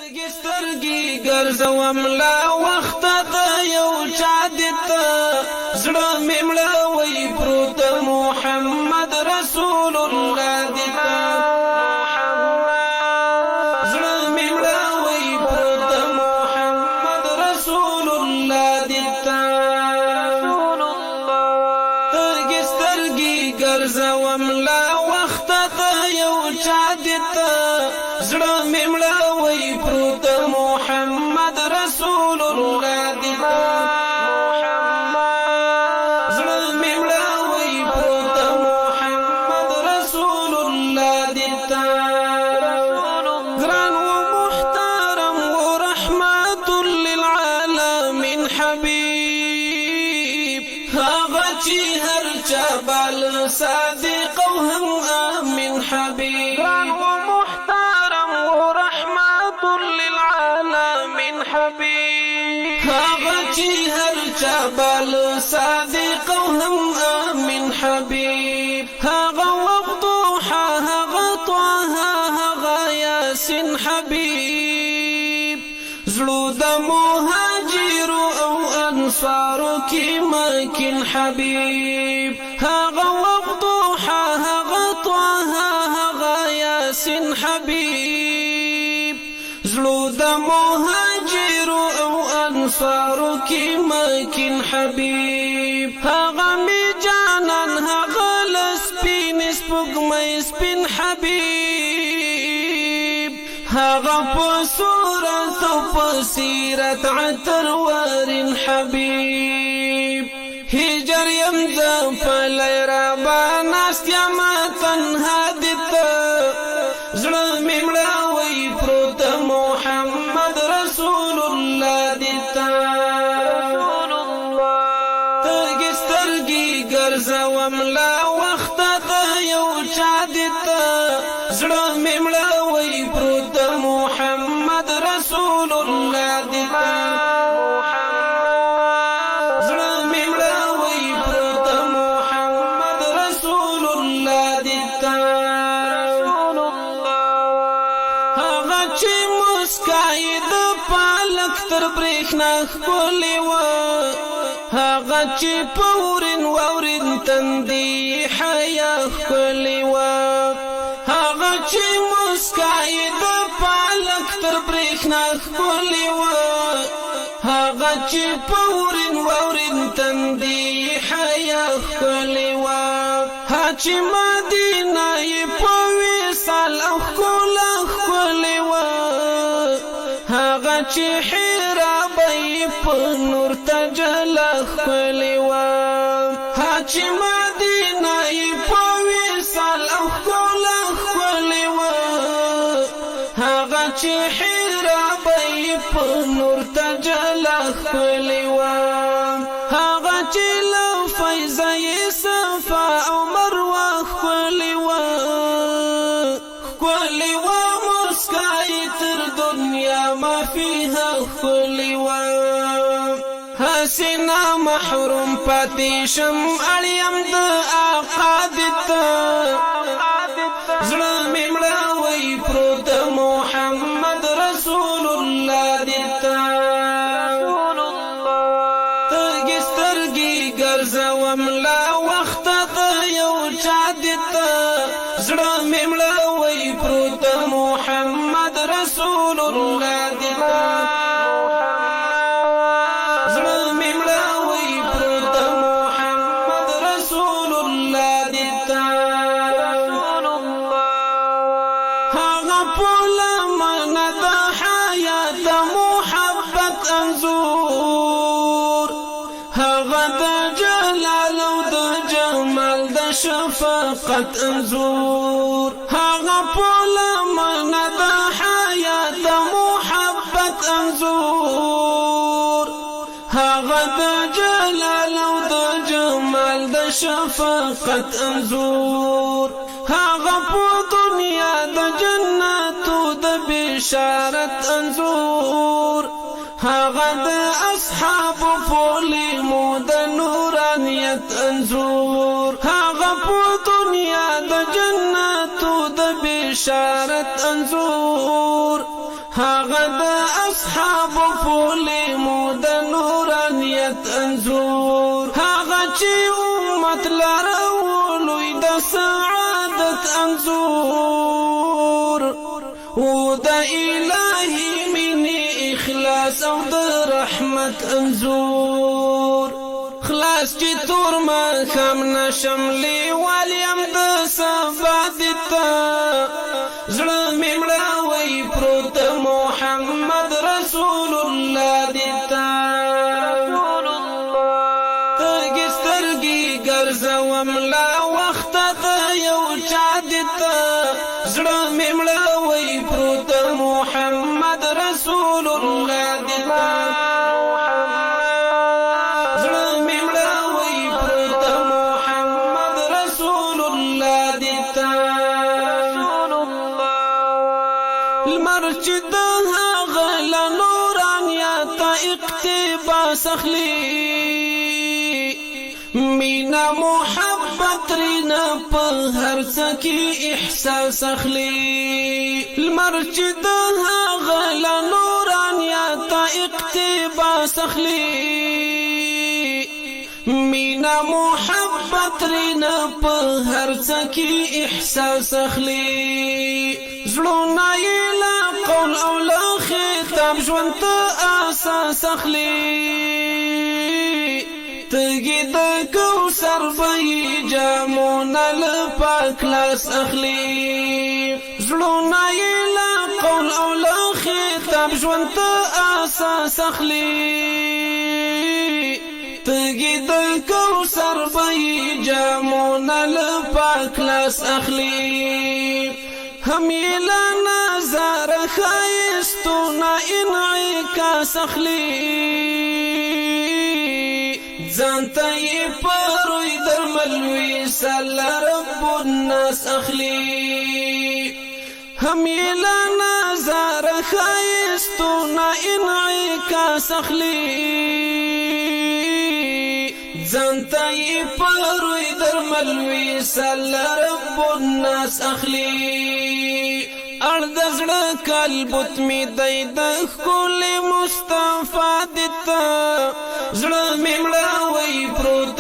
سترګي سترګي ګرځوم لا وخت د یو چا دته زړه مې مړوي پروت محمد رسول الله دته زړه مې مړوي پروت محمد رسول الله دته سترګي سترګي ګرځوم لا وخت د یو چا دته زړه مې مړوي پروت محمد رسول الله دته زړه مې مړوي پروت محمد رسول الله دته ګران و محترم و رحمت للعالمین حبیب هغه چې هر چا بال صادق او هم امین حبیب هغه چې هر چا بال صادق او هم امین حبیب هغه وضوحا هغه طه هغه یاسین حبیب زړو د مهاجر او انصار کې مکن حبیب هغه وضوحا هغه طه هغه یاسین حبیب زړو د مهاجر او انصار کی مکن حبیب هغه می جانان هغه لسپین سپوږمۍ سپین حبیب هغه په صورت او په سیرت عطر ورین حبیب هجر یم ز پلی را باناست یم تنها دته زړه مې مړوي پروت محمد رسول الله دته سترګي سترګي ګرځوم لا وخت د یو چا دته زړه مې مړوي پروت محمد رسول الله دته زړه مې مړوي پروت محمد رسول الله دته هغه چې مسکای د پالک تر برېښنا ښکلې وه هغه چې پورین واورین تندي حیا ښکلې وه هغه چې مسکای د پالک تر برېښنا ښکلې وه هغه چې پورین واورین تندي حیا ښکلې وه ها چې مدینه یې په وصال او ښکلا ښکلې وه هغه چې حرا به یې په نور تجله ښکلې وه ها چې مدینه یې په وصال او ښکلا ښکلې وه هغه چې حرا به یې په نور تجله ښکلې وه هغه چې له فیضه یې صفا او مروه ښکلې وه ښکلې وه مسکای تر دنیا ما فيها ښکلې وه حسینا محروم پاتې شم اړیم د آقا دته زړه مې مړوي پروت محمد رسول الله دته سترګي سترګي ګرځوم لا وخت د یو چا دته زړه مې مړوي پروت محمد رسول الله دته زړه مې مړوي پروت محمد رسول الله دته هغه په لمنه د حیات محبت انځور هغه د جلال او د جمال د شفقت انځور هغه په لمنه د حیات محبت انځور هغه د جلال او د جمال د شفقت انځور هغه په دنیا د جنتو د بشارت انځور هغه د اصحاب فولمو د نورانیت انځور هغه په دنیا د جنتو د بشارت انځور هغه د اصحاب فول مود نورانیت انزور هغه چې امت لرولوی د سعادت انزور او د الهی منی اخلاص او د رحمت انزور خلاص چې تور ما خام نشملی والیم د سبا دتا زړه ممړه وای پروت محمد رسول الله دتا ترګي سترګي ګرځوم لا وخت د یو چا دتا زړه ممړه وای پروت محمد رسول الله دتا چې د هغه له نورانیت اقتباس اخلي مینا محبت رینا په هر څه کې احساس اخلي لمر چې د هغه له نورانیت اقتباس اخلي مینا محبت رینا په هر څه کې احساس اخلي زړونه یې لا قول او لا خطاب ژوند ته اساس اخلي تګي د کوثر به جامونه له پاک لاس اخلي زړونه یې لا قول او لا خطاب ژوند ته اساس اخلي تګي د کوثر به جامونه له پاک لاس اخلي هم یلا نظر خایستونا انعکاس اخلی ځانته یې پروي درملوي سلا رب الناس اخلی هم یلا نظر خایستونا انعکاس اخلی ځانته یې پروي درملوي سلا رب الناس اخلی ارد زړه قلبت می دی د خپل مصطفی دتا زړه ممړه وای پروت